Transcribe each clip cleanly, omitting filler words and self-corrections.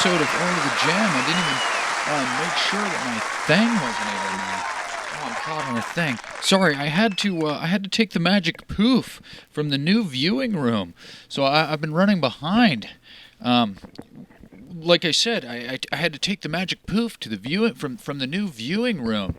episode of Art of the Jam. I didn't even make sure that my thing wasn't even there. Oh, I'm caught on a thing. Sorry, I had to take the magic poof from the new viewing room, so I've been running behind. Like I said, I had to take the magic poof to the from the new viewing room.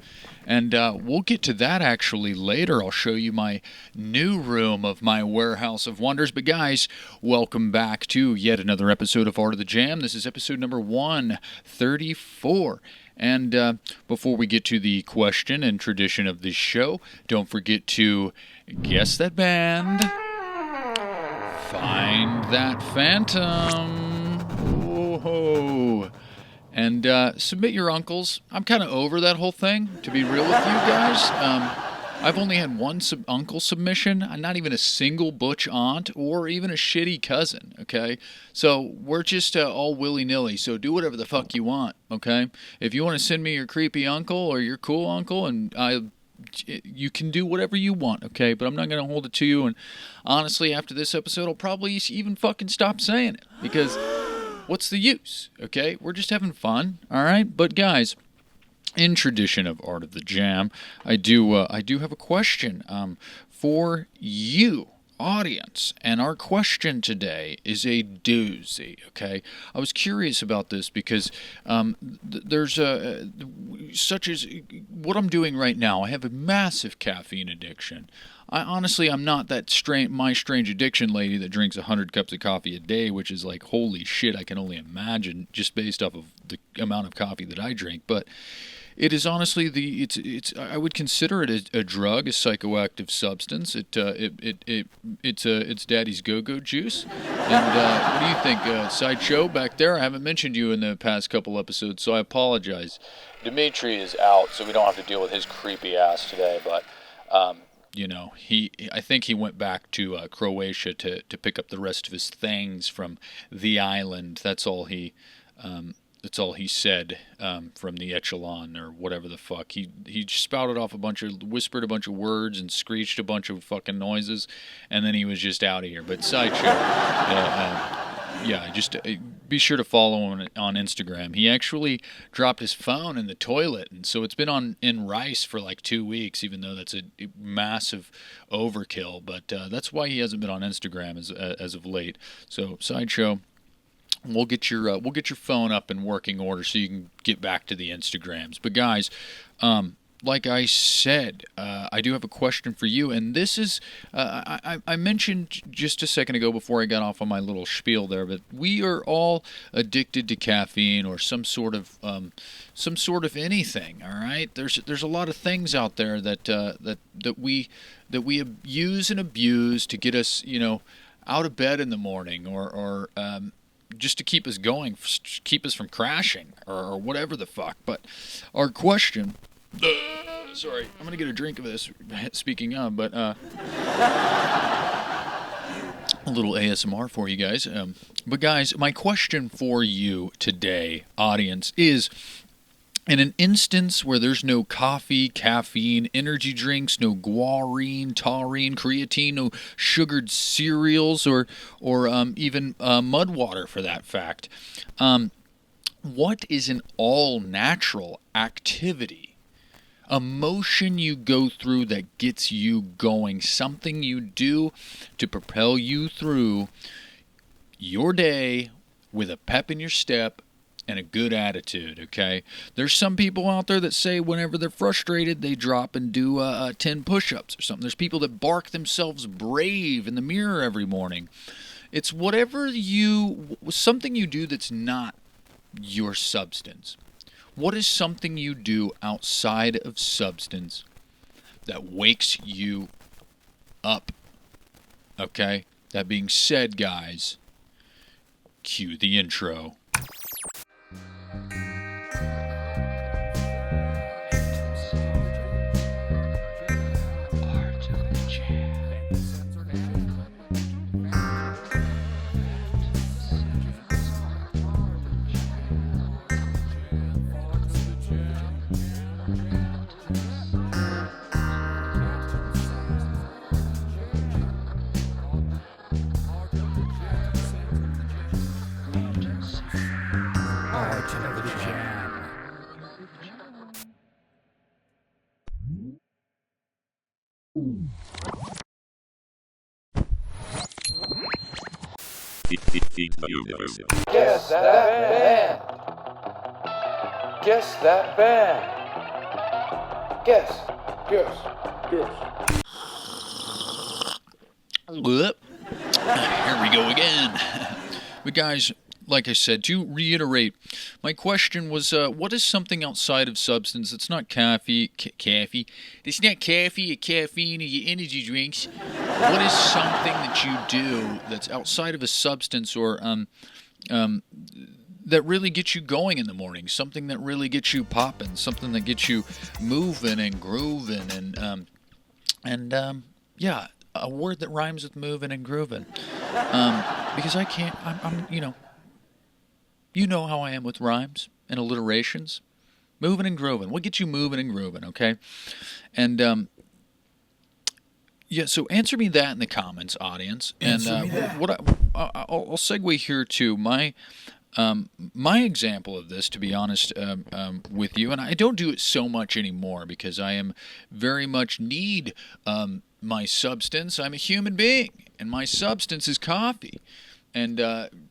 And we'll get to that actually later. I'll show you my new room of my warehouse of wonders. But guys, welcome back to yet another episode of Art of the Jam. This is episode number 134. And before we get to the question and tradition of this show, don't forget to guess that band, find that phantom, whoa, and submit your uncles. I'm kind of over that whole thing, to be real with you guys. I've only had one uncle submission, not even a single butch aunt or even a shitty cousin, okay? So we're just all willy-nilly, so do whatever the fuck you want, okay? If you want to send me your creepy uncle or your cool uncle, and you can do whatever you want, okay? But I'm not going to hold it to you, and honestly, after this episode, I'll probably even fucking stop saying it, because what's the use, okay? We're just having fun, all right? But guys, in tradition of Art of the Jam, I do have a question for you, audience. And our question today is a doozy, okay? I was curious about this because there's such as what I'm doing right now. I have a massive caffeine addiction. I'm not that my strange addiction lady that drinks 100 cups of coffee a day, which is like, holy shit, I can only imagine just based off of the amount of coffee that I drink. But it is honestly I would consider it a drug, a psychoactive substance. It's Daddy's go-go juice. And what do you think, Sideshow back there? I haven't mentioned you in the past couple episodes, so I apologize. Dimitri is out, so we don't have to deal with his creepy ass today, but I think he went back to Croatia to pick up the rest of his things from the island. That's all he said from the echelon or whatever the fuck. He spouted off whispered a bunch of words and screeched a bunch of fucking noises, and then he was just out of here. But Sideshow, just be sure to follow him on Instagram. He actually dropped his phone in the toilet, and so it's been in rice for like 2 weeks, even though that's a massive overkill. But that's why he hasn't been on Instagram as of late. So Sideshow, we'll get your phone up in working order so you can get back to the Instagrams. But guys, like I said, I do have a question for you, and this is I mentioned just a second ago before I got off on my little spiel there, but we are all addicted to caffeine or some sort of anything. All right, there's a lot of things out there that we use and abuse to get us out of bed in the morning or just to keep us going, keep us from crashing or whatever the fuck. But our question. Sorry, I'm gonna get a drink of this. Speaking of, but a little ASMR for you guys. But guys, my question for you today, audience, is: in an instance where there's no coffee, caffeine, energy drinks, no guarine, taurine, creatine, no sugared cereals, or even mud water for that fact, what is an all-natural activity? A motion you go through that gets you going, something you do to propel you through your day with a pep in your step and a good attitude, okay? There's some people out there that say whenever they're frustrated, they drop and do 10 push-ups or something. There's people that bark themselves brave in the mirror every morning. It's something you do that's not your substance. What is something you do outside of substance that wakes you up? Okay? That being said, guys, cue the intro. Guess that band. Guess that band. Guess. Whoop. Here we go again. But guys, like I said, to reiterate, my question was, what is something outside of substance that's not caffeine? It's not coffee or caffeine or your energy drinks. What is something that you do that's outside of a substance or that really gets you going in the morning? Something that really gets you popping. Something that gets you moving and grooving and yeah, a word that rhymes with moving and grooving. Because I can't. I'm you know how I am with rhymes and alliterations. Moving and grooving. What gets you moving and grooving, okay? And, yeah, so answer me that in the comments, audience. And I'll segue here to my example of this, to be honest with you. And I don't do it so much anymore because I am very much need my substance. I'm a human being, and my substance is coffee and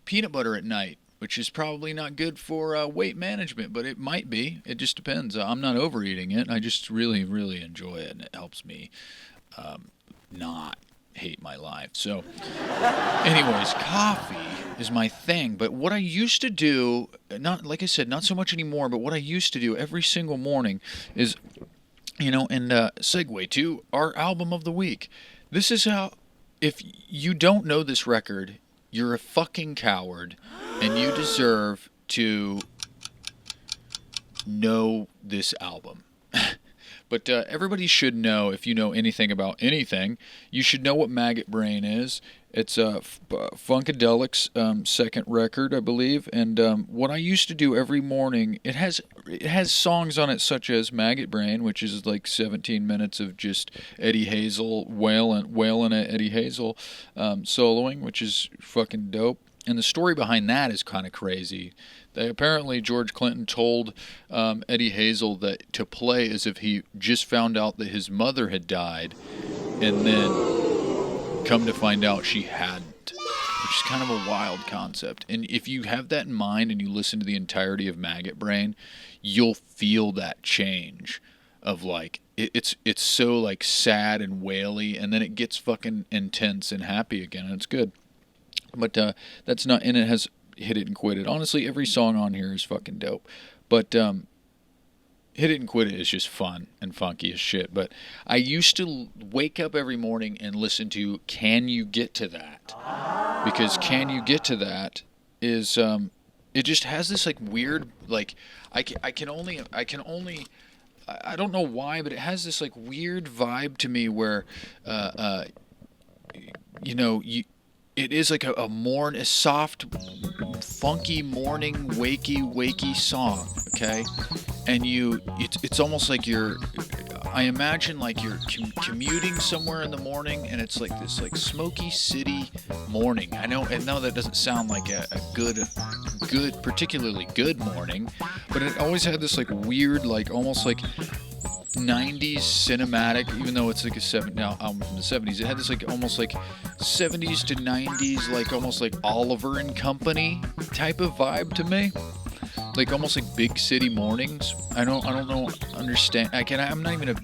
peanut butter at night, which is probably not good for weight management, but it might be. It just depends. I'm not overeating it. I just really, really enjoy it, and it helps me not hate my life. So, anyways, coffee is my thing. But what I used to do, not like I said, not so much anymore, but what I used to do every single morning is, and segue to our album of the week. This is how, if you don't know this record, you're a fucking coward, and you deserve to know this album. But everybody should know, if you know anything about anything, you should know what Maggot Brain is. It's Funkadelic's second record, I believe. And what I used to do every morning, it has songs on it such as Maggot Brain, which is like 17 minutes of just Eddie Hazel wailing at Eddie Hazel soloing, which is fucking dope. And the story behind that is kind of crazy. Apparently, George Clinton told Eddie Hazel that to play as if he just found out that his mother had died, and then come to find out she hadn't, which is kind of a wild concept. And if you have that in mind and you listen to the entirety of Maggot Brain, you'll feel that change of like, it's so like sad and waily, and then it gets fucking intense and happy again, and it's good. But that's not, and it has Hit It and Quit It. Honestly, every song on here is fucking dope. But Hit It and Quit It is just fun and funky as shit. But I used to wake up every morning and listen to Can You Get to That? Because Can You Get to That is, it just has this like weird, like, I don't know why, but it has this like weird vibe to me where, it is like a soft, funky morning, wakey song, okay? And it's almost like I imagine like you're commuting somewhere in the morning, and it's like this like smoky city morning. I know that doesn't sound like a good, particularly good morning, but it always had this like weird, like almost like 90s cinematic, even though it's like a album from the 70s. It had this like almost like 70s to 90s, like almost like Oliver and Company type of vibe to me, like almost like big city mornings. I don't understand. I'm not even a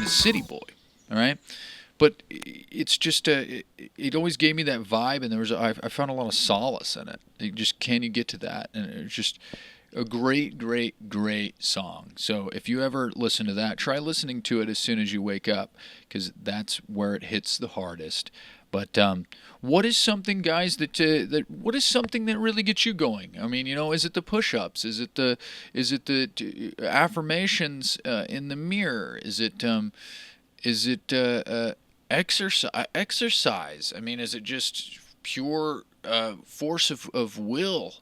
city boy, all right? But it's just it always gave me that vibe, and I found a lot of solace in it. Can you get to that? And it's just a great song. So if you ever listen to that, try listening to it as soon as you wake up, because that's where it hits the hardest. But what is something, guys, what is something that really gets you going? I mean, is it the push-ups? Is it the affirmations in the mirror? Is it exercise? I mean, is it just pure force of will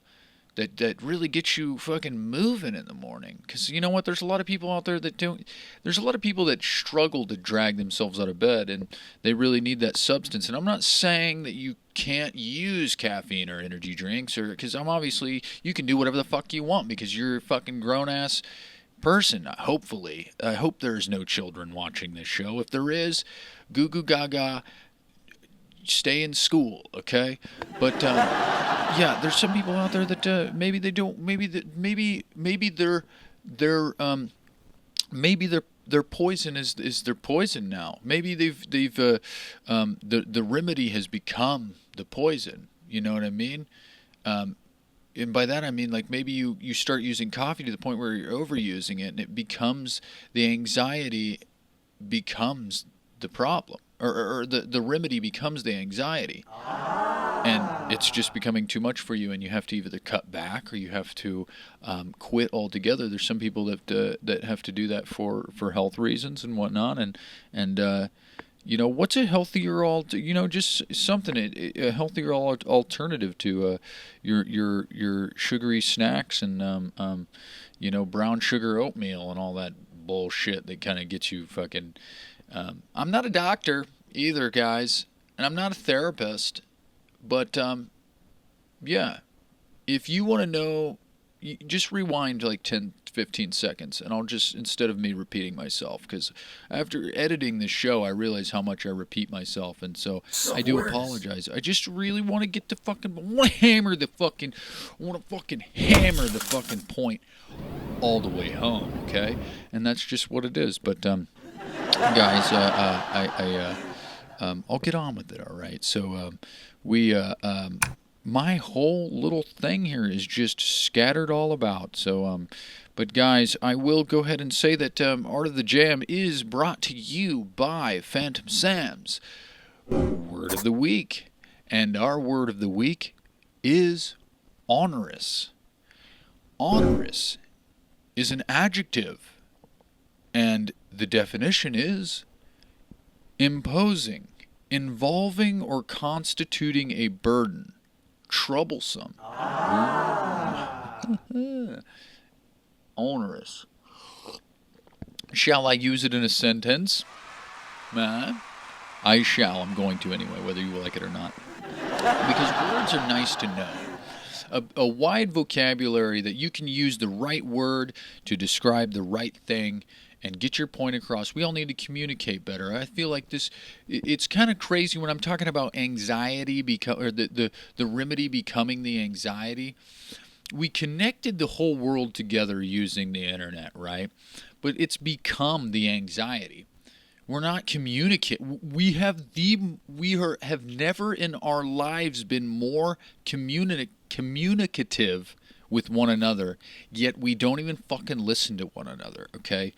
that really gets you fucking moving in the morning? Because you know what? There's a lot of people out there that don't. There's a lot of people that struggle to drag themselves out of bed, and they really need that substance. And I'm not saying that you can't use caffeine or energy drinks, because you can do whatever the fuck you want, because you're a fucking grown ass person, hopefully. I hope there's no children watching this show. If there is, goo goo gaga, stay in school, okay? But yeah, there's some people out there that maybe they don't, maybe their poison is their poison now. Maybe the remedy has become the poison. You know what I mean? And by that I mean, like, maybe you start using coffee to the point where you're overusing it, and it becomes, the anxiety becomes the problem, or the remedy becomes the anxiety, and it's just becoming too much for you, and you have to either cut back or you have to quit altogether. There's some people that have to do that for health reasons and whatnot, and you know, what's a healthier just something, a healthier alternative to your sugary snacks and brown sugar oatmeal and all that bullshit that kind of gets you fucking. I'm not a doctor either, guys, and I'm not a therapist, but yeah, if you want to know, just rewind like 10, 15 seconds, and I'll just, instead of me repeating myself, because after editing this show, I realize how much I repeat myself, and so I do apologize. I just really want to get the fucking, I want to hammer the fucking point all the way home, okay? And that's just what it is. But guys, I'll get on with it, all right? So my whole little thing here is just scattered all about. So, but guys, I will go ahead and say that Art of the Jam is brought to you by Phantom Sam's Word of the Week. And our word of the week is onerous. Onerous is an adjective, and the definition is imposing, involving, or constituting a burden. Troublesome. Onerous. Shall I use it in a sentence? I shall. I'm going to anyway, whether you like it or not. Because words are nice to know. A wide vocabulary that you can use the right word to describe the right thing and get your point across. We all need to communicate better. I feel like it's kind of crazy when I'm talking about anxiety, or the remedy becoming the anxiety. We connected the whole world together using the internet, right? But it's become the anxiety. We're not communicating. We have never in our lives been more communicative with one another, yet we don't even fucking listen to one another, okay?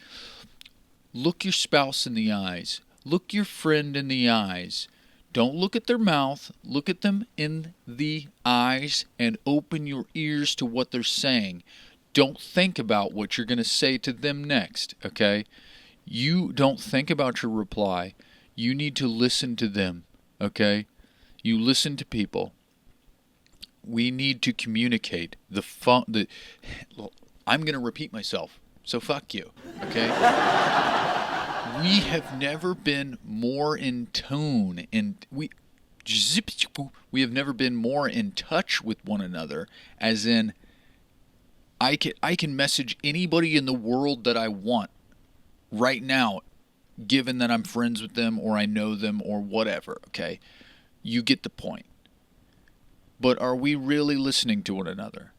Look your spouse in the eyes. Look your friend in the eyes. Don't look at their mouth. Look at them in the eyes and open your ears to what they're saying. Don't think about what you're going to say to them next, okay? You don't think about your reply. You need to listen to them, okay? You listen to people. We need to communicate. I'm going to repeat myself, so fuck you, okay? We have never been more in tune, and we have never been more in touch with one another, as in, I can message anybody in the world that I want right now, given that I'm friends with them or I know them or whatever, okay? You get the point. But are we really listening to one another?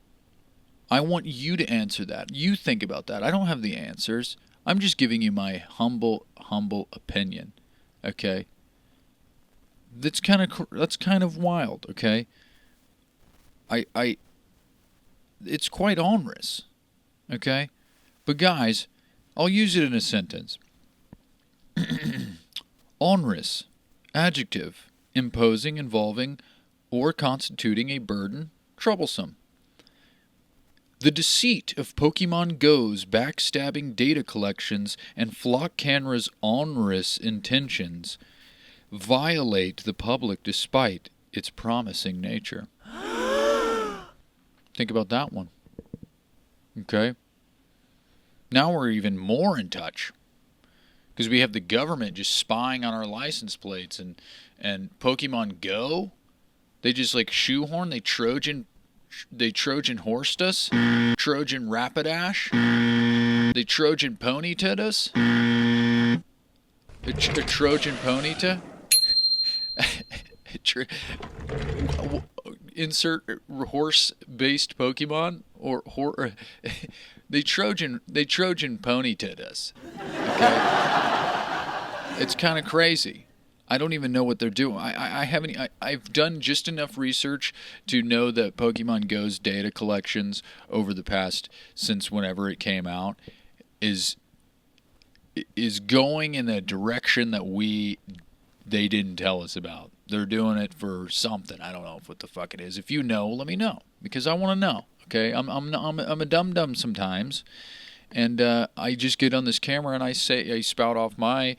I want you to answer that. You think about that. I don't have the answers. I'm just giving you my humble opinion, okay? That's kind of wild, okay? It's quite onerous, okay? But guys, I'll use it in a sentence. Onerous, adjective, imposing, involving, or constituting a burden, troublesome. The deceit of Pokemon Go's backstabbing data collections and Flock Canra's onerous intentions violate the public despite its promising nature. Think about that one. Okay? Now we're even more in touch, because we have the government just spying on our license plates, and Pokemon Go, they just like shoehorn, they Trojan horsed us, Trojan Rapidash. They Trojan ponytailed us? A Trojan ponytail? Insert horse-based Pokemon or they Trojan ponytailed us. Okay, it's kind of crazy. I don't even know what they're doing. I've done just enough research to know that Pokemon Go's data collections over the past, since whenever it came out, is going in a direction that they didn't tell us about. They're doing it for something. I don't know what the fuck it is. If you know, let me know, because I want to know. Okay, I'm a dum-dum sometimes, and I just get on this camera and I spout off my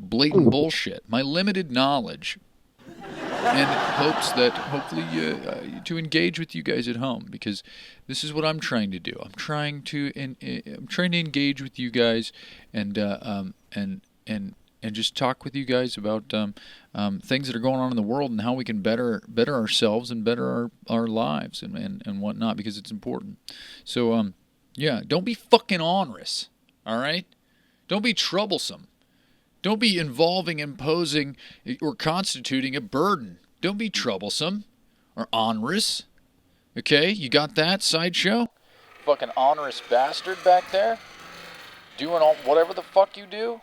blatant bullshit, my limited knowledge, and hopes that hopefully to engage with you guys at home, because this is what I'm trying to do. I'm trying to engage with you guys and just talk with you guys about things that are going on in the world and how we can better ourselves and better our lives and whatnot, because it's important. So yeah, don't be fucking onerous, all right? Don't be troublesome. Don't be imposing, or constituting a burden. Don't be troublesome or onerous. Okay, you got that, Sideshow? Fucking onerous bastard back there? Doing whatever the fuck you do?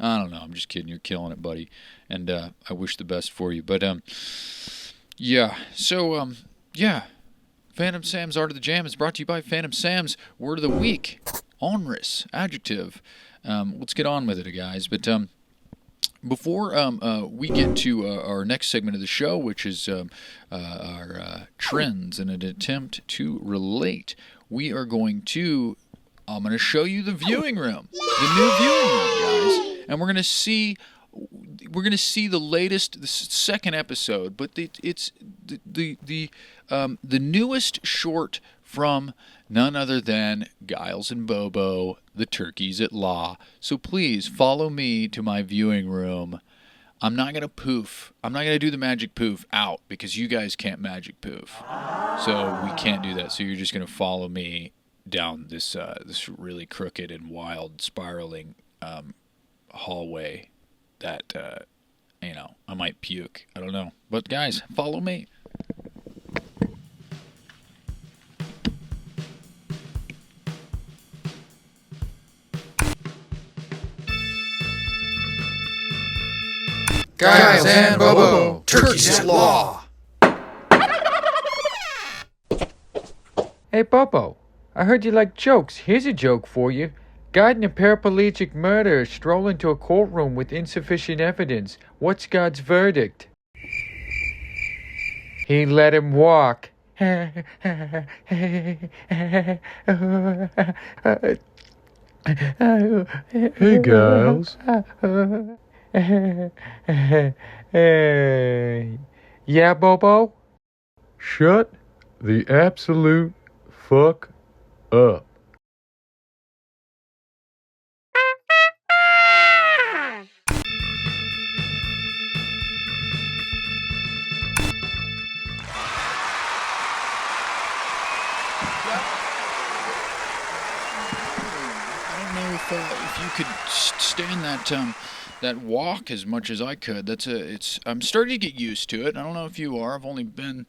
I don't know, I'm just kidding. You're killing it, buddy. And I wish the best for you. But, yeah. So, yeah. Phantom Sam's Art of the Jam is brought to you by Phantom Sam's Word of the Week. Onerous. Adjective. Let's get on with it, guys. But, before we get to our next segment of the show, which is our trends in an attempt to relate, I'm going to show you the viewing room, the new viewing room, guys, and we're going to see the second episode, but it's the newest short from none other than Giles and Bobo, the turkeys at law. So please follow me to my viewing room. I'm not going to poof. I'm not going to do the magic poof out, because you guys can't magic poof. So we can't do that. So you're just going to follow me down this really crooked and wild spiraling hallway that, I might puke. I don't know. But guys, follow me. Giles and Bobo, turkeys at law. Hey, Bobo, I heard you like jokes. Here's a joke for you. God and a paraplegic murderer stroll into a courtroom with insufficient evidence. What's God's verdict? He let him walk. Hey, Giles. Hey. Yeah, Bobo? Shut the absolute fuck up. I don't know if you could stand that walk as much as I could. I'm starting to get used to it. I don't know if you are. I've only been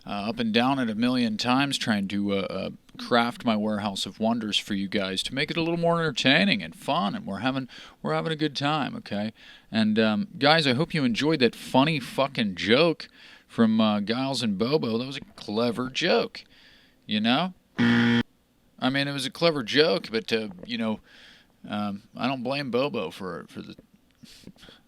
up and down it a million times trying to craft my warehouse of wonders for you guys to make it a little more entertaining and fun, and we're having a good time, okay? And guys, I hope you enjoyed that funny fucking joke from Giles and Bobo. That was a clever joke, you know? I mean, it was a clever joke, but I don't blame Bobo for the.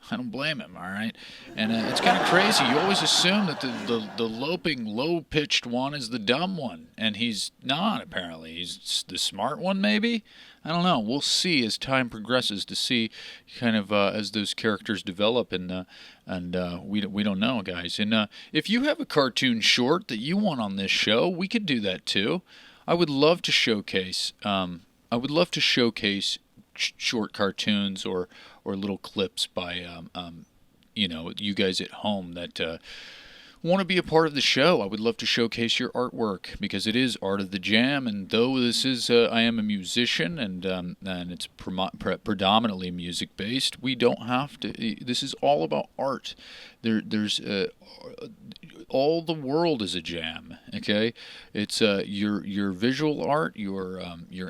I don't blame him, all right? And it's kind of crazy. You always assume that the loping, low-pitched one is the dumb one, and he's not, apparently. He's the smart one, maybe? I don't know. We'll see as time progresses to see kind of as those characters develop, and we don't know, guys. And if you have a cartoon short that you want on this show, we could do that too. I would love to showcase. Short cartoons or little clips by you guys at home that want to be a part of the show, I would love to showcase your artwork because it is Art of the Jam. And though this is, I am a musician and it's predominantly music based, we don't have to. This is all about art. There's all the world is a jam. Okay, it's your visual art, your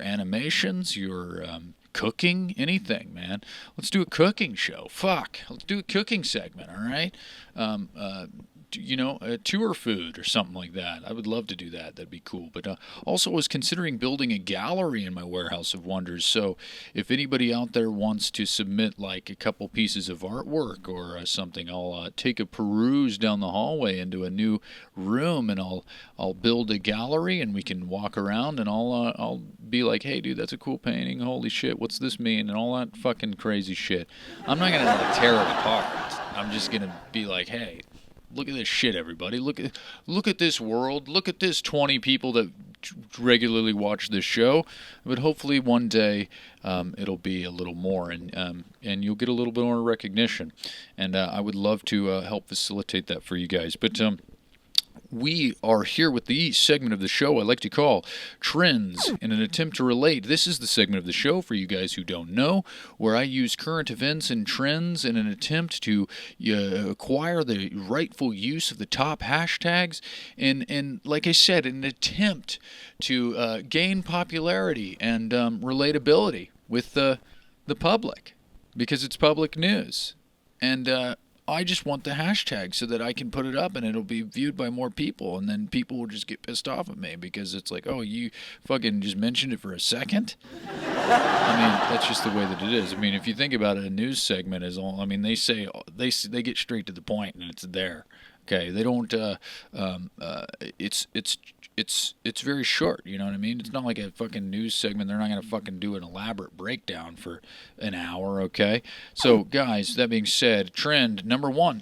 animations, your cooking, anything, man. Let's do a cooking show. Fuck, let's do a cooking segment. All right. A tour food or something like that. I would love to do that. That'd be cool. But also, I was considering building a gallery in my warehouse of wonders. So, if anybody out there wants to submit like a couple pieces of artwork or something, I'll take a peruse down the hallway into a new room, and I'll build a gallery, and we can walk around, and I'll be like, hey, dude, that's a cool painting. Holy shit, what's this mean? And all that fucking crazy shit. I'm not gonna like tear it apart. I'm just gonna be like, hey. Look at this shit, everybody. Look at this world. Look at this 20 people that regularly watch this show. But hopefully one day it'll be a little more, and you'll get a little bit more recognition. And I would love to help facilitate that for you guys. But we are here with the segment of the show I like to call Trends in an attempt to relate. This is the segment of the show, for you guys who don't know, where I use current events and trends in an attempt to acquire the rightful use of the top hashtags and like I said, in an attempt to gain popularity and relatability with the public, because it's public news. And I just want the hashtag so that I can put it up and it'll be viewed by more people, and then people will just get pissed off at me because it's like, oh, you fucking just mentioned it for a second? I mean, that's just the way that it is. I mean, if you think about it, a news segment is all, I mean, they get straight to the point and it's there. Okay, they don't, it's very short, you know what I mean? It's not like a fucking news segment. They're not going to fucking do an elaborate breakdown for an hour, okay? So, guys, that being said, trend number 1.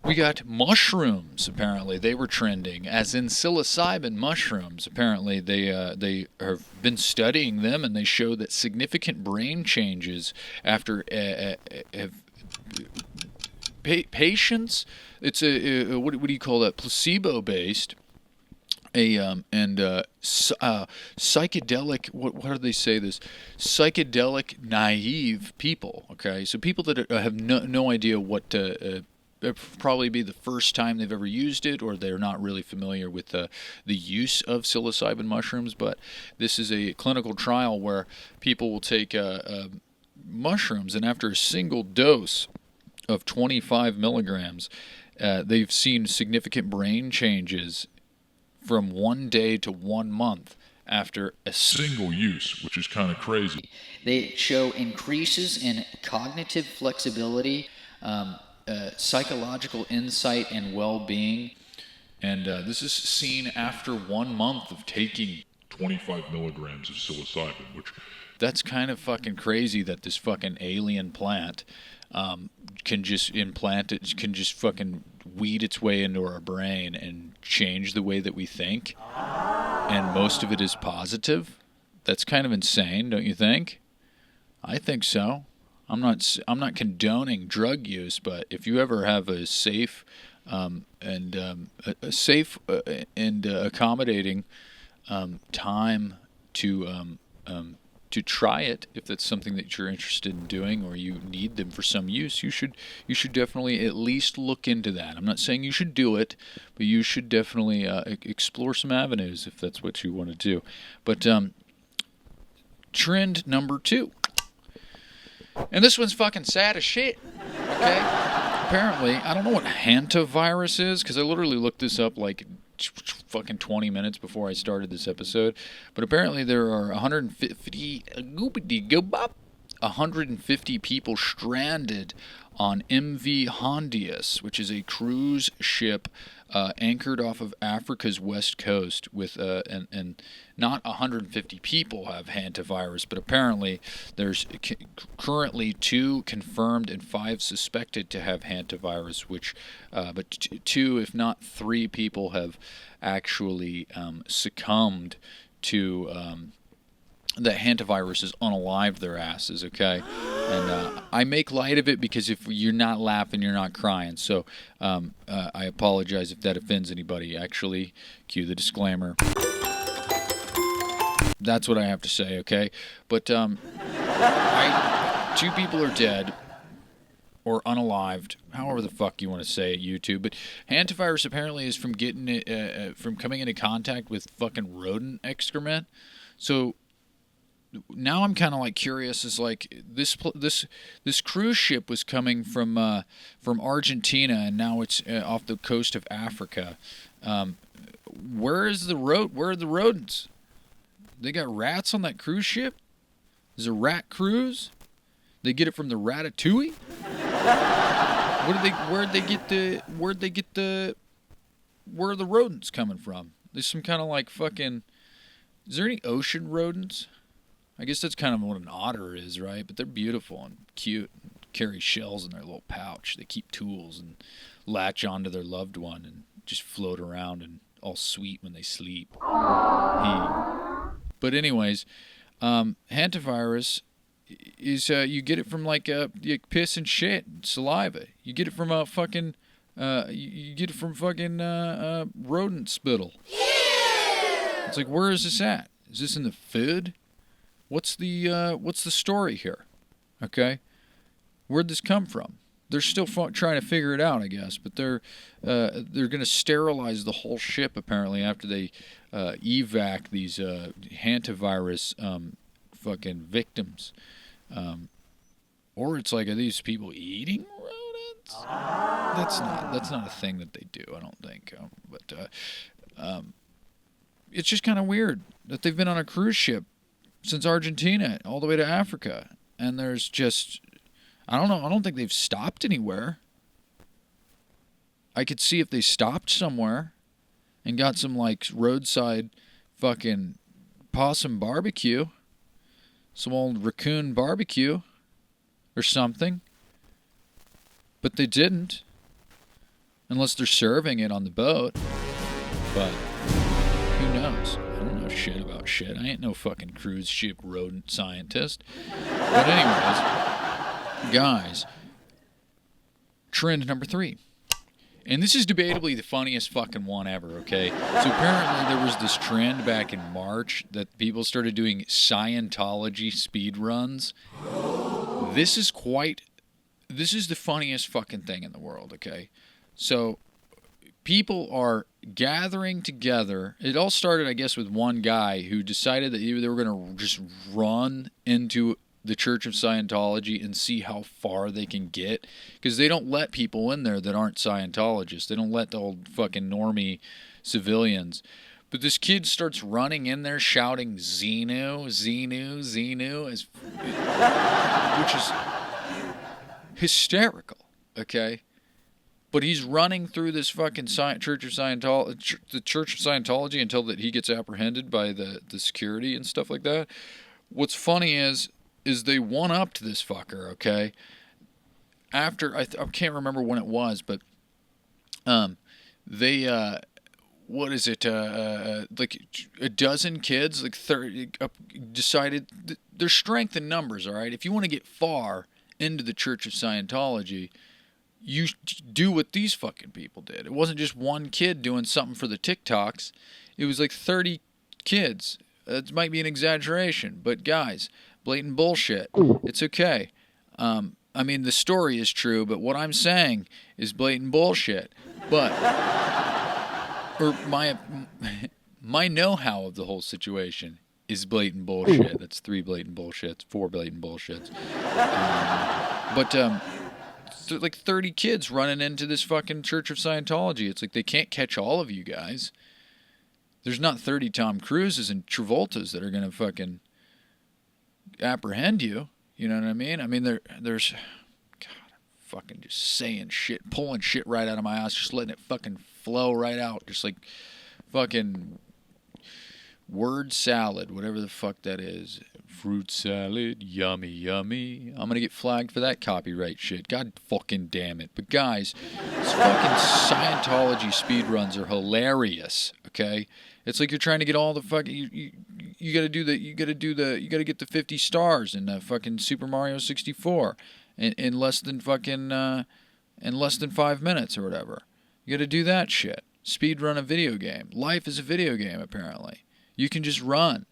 We got mushrooms, apparently. They were trending, as in psilocybin mushrooms. Apparently, they have been studying them, and they show that significant brain changes after patients. It's a what do you call that? Placebo-based. Psychedelic. What do they say this? Psychedelic naive people. Okay, so people that have no idea what probably be the first time they've ever used it, or they're not really familiar with the use of psilocybin mushrooms. But this is a clinical trial where people will take mushrooms, and after a single dose of 25 milligrams, they've seen significant brain changes from 1 day to 1 month after a single use, which is kind of crazy. They show increases in cognitive flexibility, psychological insight, and well-being. And this is seen after 1 month of taking 25 milligrams of psilocybin, which that's kind of fucking crazy that this fucking alien plant can just implant it, can just fucking weed its way into our brain and change the way that we think. And most of it is positive. That's kind of insane, don't you think? I think so. I'm not condoning drug use, but if you ever have a safe and accommodating time to try it, if that's something that you're interested in doing, or you need them for some use, you should definitely at least look into that. I'm not saying you should do it, but you should definitely explore some avenues if that's what you want to do. But trend number 2, and this one's fucking sad as shit. Okay, apparently, I don't know what hantavirus is, because I literally looked this up like fucking 20 minutes before I started this episode. But apparently there are 150 people stranded on MV Hondius, which is a cruise ship anchored off of Africa's west coast, with and not 150 people have hantavirus, but apparently there's currently 2 confirmed and 5 suspected to have hantavirus, which but 2, if not 3 people have actually succumbed to that hantaviruses unalive their asses, okay? And I make light of it because if you're not laughing, you're not crying. So I apologize if that offends anybody. Actually, cue the disclaimer. That's what I have to say, okay? But 2 people are dead or unalived, however the fuck you want to say it, YouTube. But hantavirus apparently is from getting it, from coming into contact with fucking rodent excrement. So now I'm kind of like curious. Is like this cruise ship was coming from Argentina, and now it's off the coast of Africa. Where are the rodents? They got rats on that cruise ship? Is it a rat cruise? They get it from the Ratatouille? Where are the rodents coming from? There's some kind of like fucking, is there any ocean rodents? I guess that's kind of what an otter is, right? But they're beautiful and cute and carry shells in their little pouch. They keep tools and latch onto their loved one and just float around and all sweet when they sleep. But anyways, hantavirus is you get it from like piss and shit, saliva. You get it from fucking you get it from fucking rodent spittle. It's like, where is this at? Is this in the food? What's the story here? Okay, where'd this come from? They're still trying to figure it out, I guess. But they're gonna sterilize the whole ship apparently after they evac these hantavirus fucking victims. Or it's like, are these people eating rodents? That's not a thing that they do, I don't think. But it's just kind of weird that they've been on a cruise ship since Argentina all the way to Africa, and there's just, I don't know, I don't think they've stopped anywhere. I could see if they stopped somewhere and got some like roadside fucking possum barbecue, some old raccoon barbecue or something. But they didn't, unless they're serving it on the boat. But who knows? I don't know shit about shit. I ain't no fucking cruise ship rodent scientist. But anyways, guys, trend number 3. And this is debatably the funniest fucking one ever, okay? So apparently there was this trend back in March that people started doing Scientology speed runs. This is the funniest fucking thing in the world, okay? So people are gathering together. It all started, I guess, with one guy who decided that they were going to just run into the Church of Scientology and see how far they can get, because they don't let people in there that aren't Scientologists. They don't let the old fucking normie civilians. But this kid starts running in there shouting Xenu, Xenu, Xenu, which is hysterical, okay? But he's running through this fucking Church of Scientology, the Church of Scientology, until that he gets apprehended by the security and stuff like that. What's funny is they one-upped this fucker, okay? After, I can't remember when it was, but they, what is it, like a dozen kids, like 30, decided there's strength in numbers, all right? If you want to get far into the Church of Scientology, you do what these fucking people did. It wasn't just one kid doing something for the TikToks. It was like 30 kids. It might be an exaggeration, but guys, blatant bullshit. It's okay. I mean, the story is true, but what I'm saying is blatant bullshit. But, or my know-how of the whole situation is blatant bullshit. That's 3 blatant bullshits, 4 blatant bullshits. Like 30 kids running into this fucking Church of Scientology. It's like they can't catch all of you guys. There's not 30 Tom Cruises and Travoltas that are going to fucking apprehend you. You know what I mean? I mean, there's, God, I'm fucking just saying shit, pulling shit right out of my ass, just letting it fucking flow right out. Just like fucking word salad, whatever the fuck that is. Fruit salad, yummy, yummy. I'm gonna get flagged for that copyright shit. God fucking damn it. But guys, these fucking Scientology speedruns are hilarious, okay? It's like you're trying to get all the fucking... you gotta get the 50 stars in fucking Super Mario 64 in less than 5 minutes or whatever. You gotta do that shit. Speed run a video game. Life is a video game, apparently. You can just run.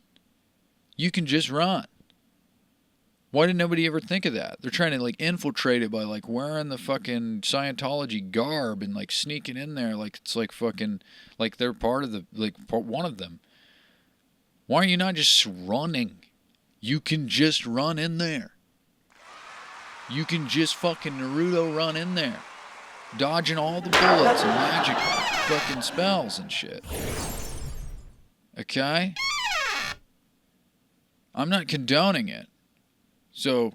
Why did nobody ever think of that? They're trying to like infiltrate it by like wearing the fucking Scientology garb and like sneaking in there like it's like fucking like they're part of the one of them. Why are you not just running? You can just run in there. You can just fucking Naruto run in there, dodging all the bullets and magic fucking spells and shit. Okay? I'm not condoning it. So,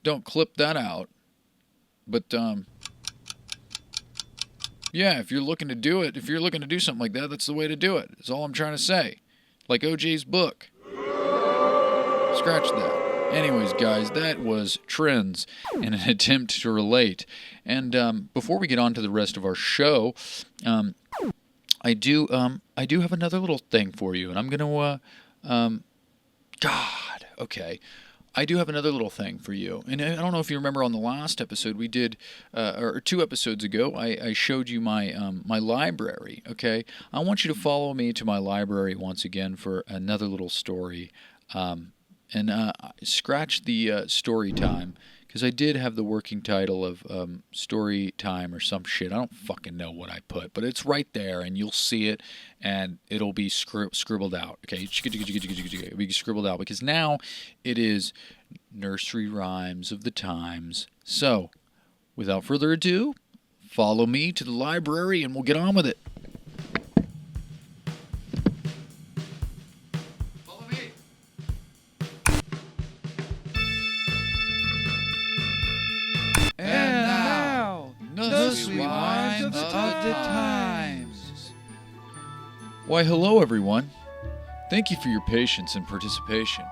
don't clip that out. But, yeah, if you're looking to do it, if you're looking to do something like that, that's the way to do it. That's all I'm trying to say. Like OJ's book. Scratch that. Anyways, guys, that was Trends in an attempt to relate. And before we get on to the rest of our show, I do have another little thing for you, and I'm gonna okay. I do have another little thing for you. And I don't know if you remember on the last episode we did, or 2 episodes ago, I showed you my my library, okay? I want you to follow me to my library once again for another little story. Scratch the story time, because I did have the working title of story time or some shit. I don't fucking know what I put, but it's right there, and you'll see it, and it'll be scribbled out. Okay, it'll be scribbled out, because now it is nursery rhymes of the times. So, without further ado, follow me to the library, and we'll get on with it. Nursery Rhymes of the Times. Why, hello, everyone. Thank you for your patience and participation.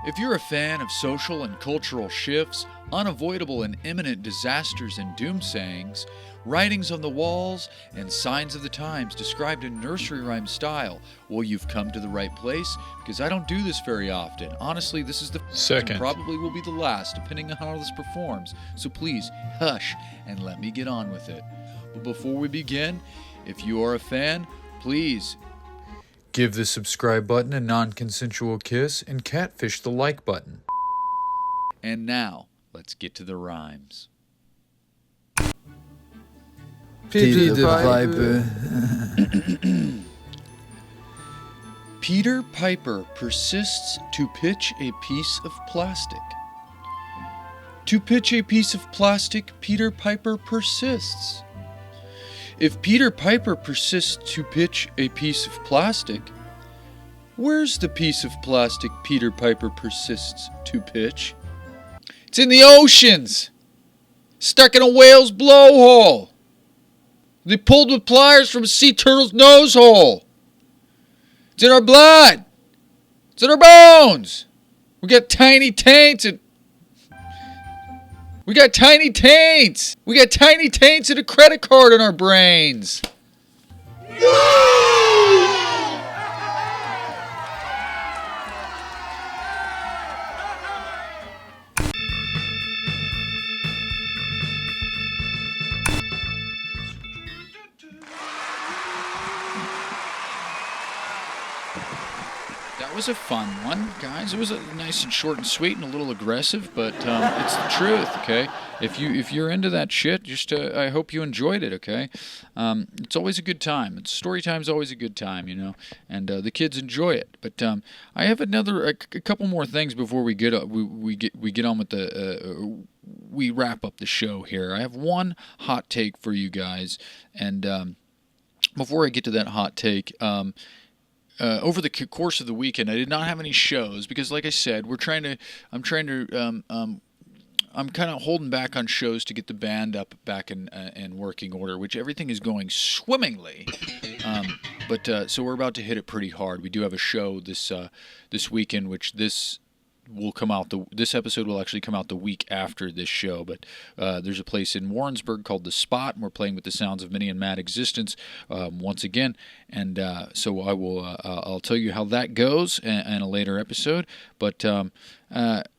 If you're a fan of social and cultural shifts, unavoidable and imminent disasters and doomsayings, writings on the walls, and signs of the times described in nursery rhyme style, well, you've come to the right place, because I don't do this very often. Honestly, this is the first and probably will be the last, depending on how this performs. So please, hush, and let me get on with it. But before we begin, if you are a fan, please give the subscribe button a non-consensual kiss and catfish the like button. And now, let's get to the rhymes. Peter the Piper. Peter Piper persists to pitch a piece of plastic. To pitch a piece of plastic, Peter Piper persists. If Peter Piper persists to pitch a piece of plastic, where's the piece of plastic Peter Piper persists to pitch? It's in the oceans, stuck in a whale's blowhole. They pulled with pliers from a sea turtle's nose hole. It's in our blood. It's in our bones. We got tiny taints and We got tiny taints and a credit card in our brains. That was a fun one, guys. It was nice and short and sweet and a little aggressive, but it's the truth, okay? If you're into that shit, just I hope you enjoyed it, okay? It's always a good time. Story time's always a good time, and the kids enjoy it. But I have a couple more things before we get on with we wrap up the show here. I have one hot take for you guys, and before I get to that hot take, over the course of the weekend, I did not have any shows because, like I said, I'm kind of holding back on shows to get the band back in working order, which everything is going swimmingly. So we're about to hit it pretty hard. We do have a show this weekend, which this will come out this episode will actually come out the week after this show, but there's a place in Warrensburg called The Spot, and we're playing with the sounds of Mini and Mad Existence once again, and so I'll tell you how that goes in a later episode, but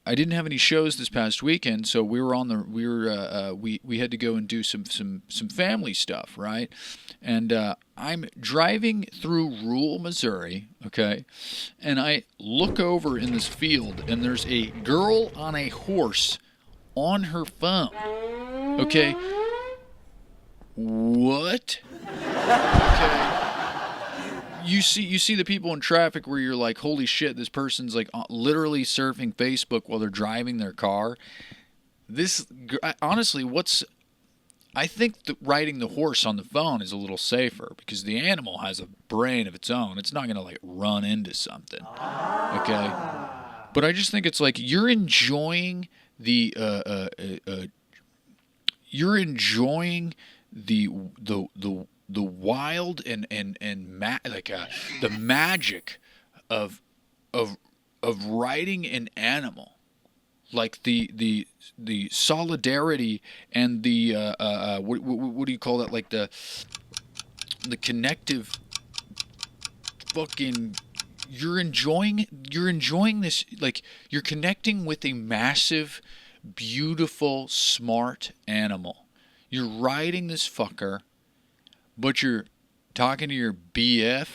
I didn't have any shows this past weekend, so we had to go and do some family stuff, right? And I'm driving through rural Missouri, okay, and I look over in this field, and there's a girl on a horse on her phone, okay? What? Okay. You see the people in traffic where you're like, holy shit, this person's like literally surfing Facebook while they're driving their car. Honestly, I think that riding the horse on the phone is a little safer because the animal has a brain of its own. It's not going to like run into something, okay? But I just think it's like you're enjoying the wild and the magic of riding an animal. Like the solidarity and the what do you call that? Like the connective fucking. You're enjoying this, like you're connecting with a massive, beautiful, smart animal. You're riding this fucker, but you're talking to your BFF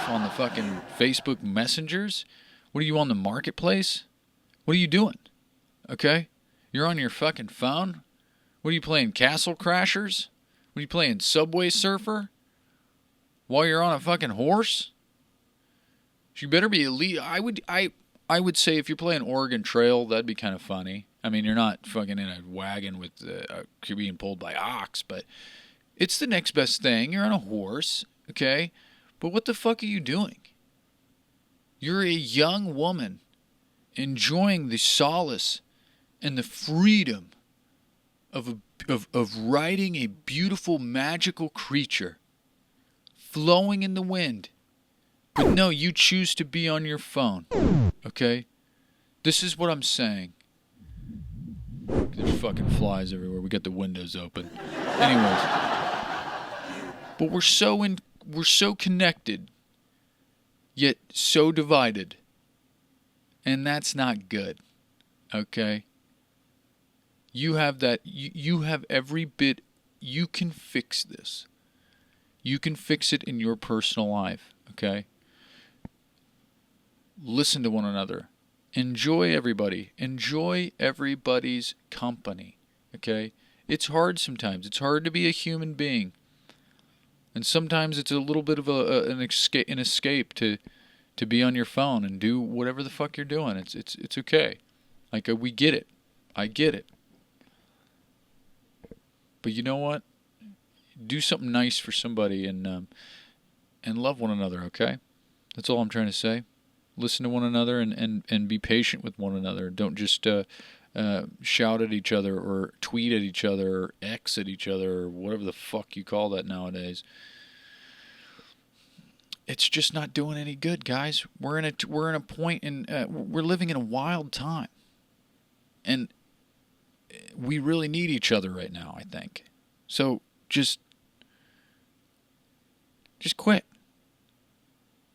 on the fucking Facebook messengers. What are you, on the marketplace? What are you doing? Okay? You're on your fucking phone? What are you playing, Castle Crashers? What are you playing, Subway Surfer? While you're on a fucking horse? You better be elite. I would say if you're playing Oregon Trail, that'd be kind of funny. I mean, you're not fucking in a wagon with being pulled by ox, but it's the next best thing. You're on a horse, okay? But what the fuck are you doing? You're a young woman enjoying the solace and the freedom of riding a beautiful, magical creature flowing in the wind. But no, you choose to be on your phone, okay? This is what I'm saying. There's fucking flies everywhere. We got the windows open. Anyways, but we're so connected, yet so divided. And that's not good, okay? You have that, you have every bit, you can fix this. You can fix it in your personal life, okay? Listen to one another. Enjoy everybody. Enjoy everybody's company, okay? It's hard sometimes. It's hard to be a human being. And sometimes it's a little bit of an escape to be on your phone and do whatever the fuck you're doing. It's okay. Like, we get it. I get it. But you know what? Do something nice for somebody and love one another, okay? That's all I'm trying to say. Listen to one another and be patient with one another. Don't just shout at each other or tweet at each other or X at each other or whatever the fuck you call that nowadays. It's just not doing any good, guys. We're in a point in we're living in a wild time, and we really need each other right now, I think. So just quit.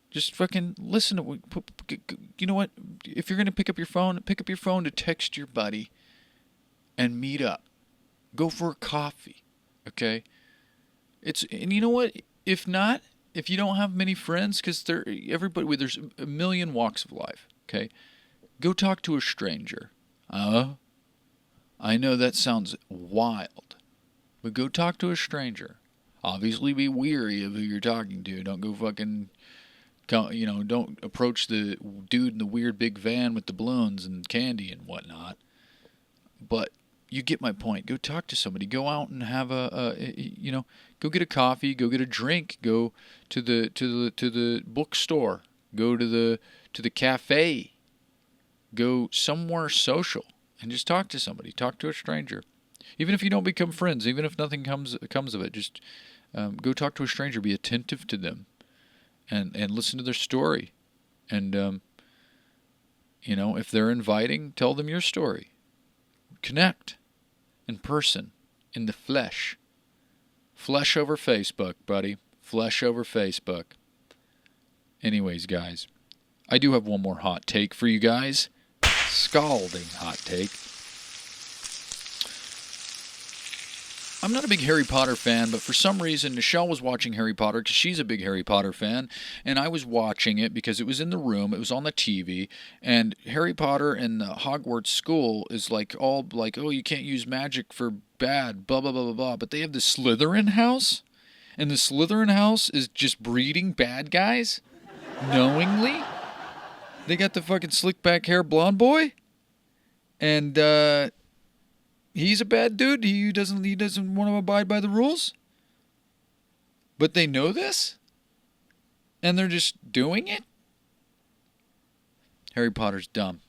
Just fucking listen to. You know what? If you're gonna pick up your phone to text your buddy, and meet up. Go for a coffee, okay? And you know what? If not, if you don't have many friends, because there's a million walks of life, okay? Go talk to a stranger. I know that sounds wild, but go talk to a stranger. Obviously, be weary of who you're talking to. Don't go fucking. Don't approach the dude in the weird big van with the balloons and candy and whatnot. But you get my point. Go talk to somebody. Go out and have go get a coffee. Go get a drink. Go to the bookstore. Go to the cafe. Go somewhere social and just talk to somebody. Talk to a stranger. Even if you don't become friends, even if nothing comes of it, just go talk to a stranger. Be attentive to them. And listen to their story, and You know, if they're inviting, tell them your story. Connect in person, in the flesh. Flesh over Facebook, buddy. Flesh over Facebook. Anyways, guys, I do have one more hot take for you guys. Scalding hot take. I'm not a big Harry Potter fan, but for some reason, Nichelle was watching Harry Potter because she's a big Harry Potter fan, and I was watching it because it was in the room, it was on the TV, and Harry Potter and the Hogwarts school is like all like, oh, you can't use magic for bad, blah, blah, blah, blah, blah, but they have the Slytherin house, and the Slytherin house is just breeding bad guys, knowingly. They got the fucking slick back hair blonde boy, and, he's a bad dude. He doesn't want to abide by the rules. But they know this? And they're just doing it? Harry Potter's dumb.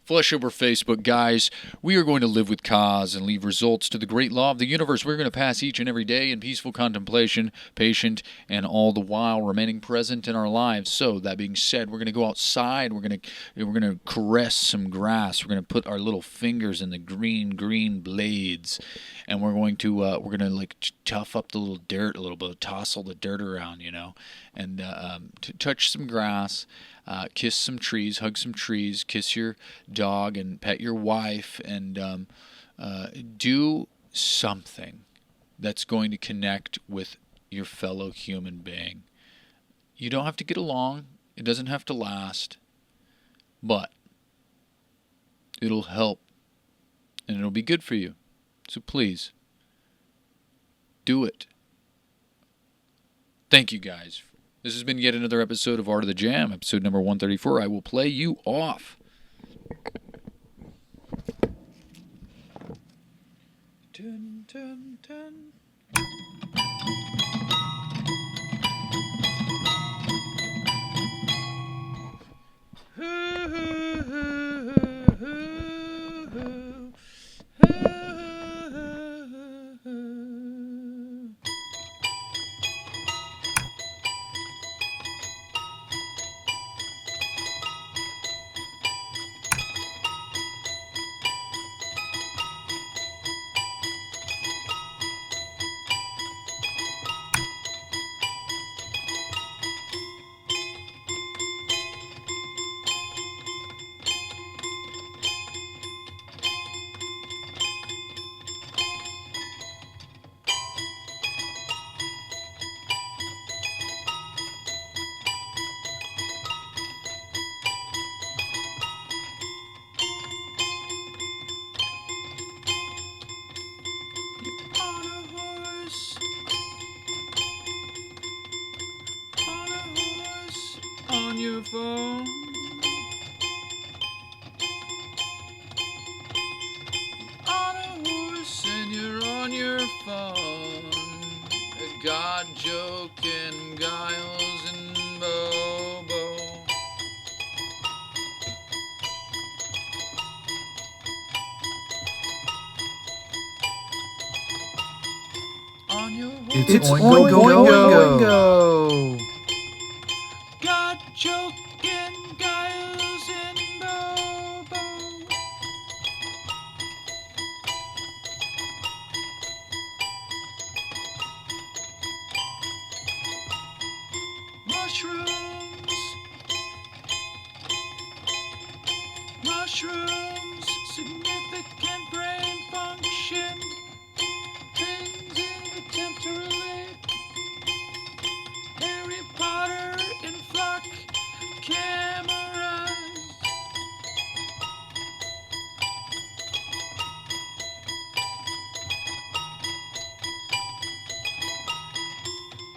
Flesh over Facebook, guys. We are going to live with cause and leave results to the great law of the universe. We're going to pass each and every day in peaceful contemplation, patient, and all the while remaining present in our lives. So, that being said, we're going to go outside. We're going to caress some grass. We're going to put our little fingers in the green blades, and we're going to like tough up the little dirt a little bit, toss all the dirt around, you know, and touch some grass. Kiss some trees, hug some trees, kiss your dog, and pet your wife, and do something that's going to connect with your fellow human being. You don't have to get along. It doesn't have to last. But it'll help, and it'll be good for you. So please, do it. Thank you, guys. This has been yet another episode of Art of the Jam, episode number 134. I will play you off. Dun, dun, dun. On your phone, on a horse, and you're on your phone. A God joking, Giles and Bobo. On your horse, It's Oingo. God joking, Giles and Bobo. Mushrooms, significant brain function. Things in attempt to relate. Harry Potter in flock cameras.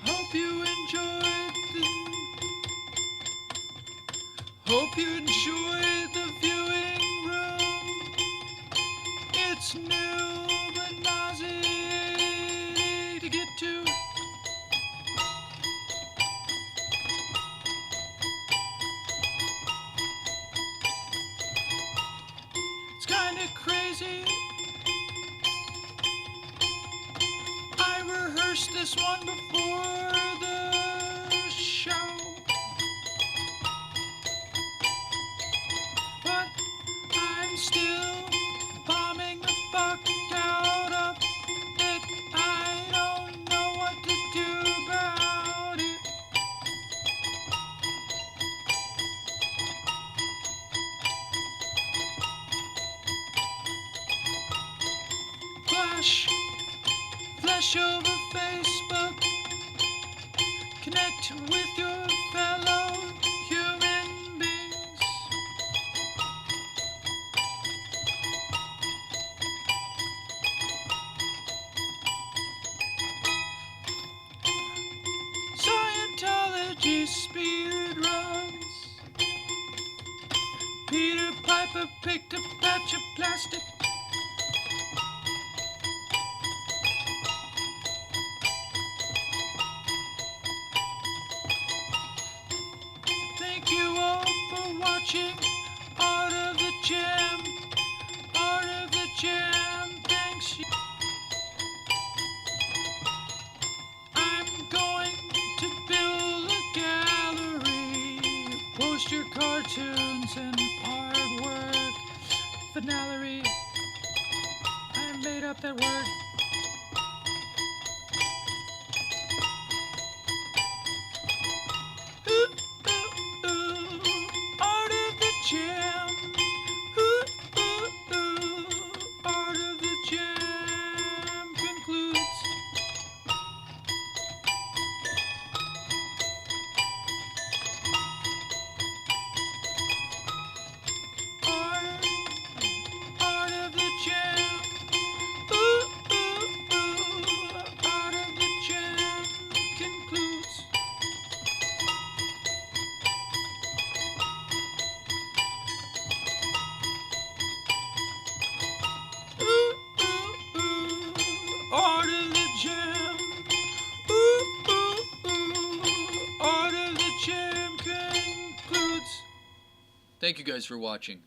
Hope you enjoyed the viewing room. It's new but nauseating to get to. It's kinda crazy. I rehearsed this one before the show. But Flash over Facebook. Connect with your fellow human beings. Scientology speed runs. Peter Piper picked a patch of plastic. Thank you all for watching Art of the Jam. Art of the Jam, thanks. I'm going to build a gallery. Post your cartoons and artwork. Finale. I made up that word. Art of the Jam. Art of the Jam concludes. Art of the Jam. Art of the Jam concludes. Art of the Jam. Art of the Jam concludes. Thank you guys for watching.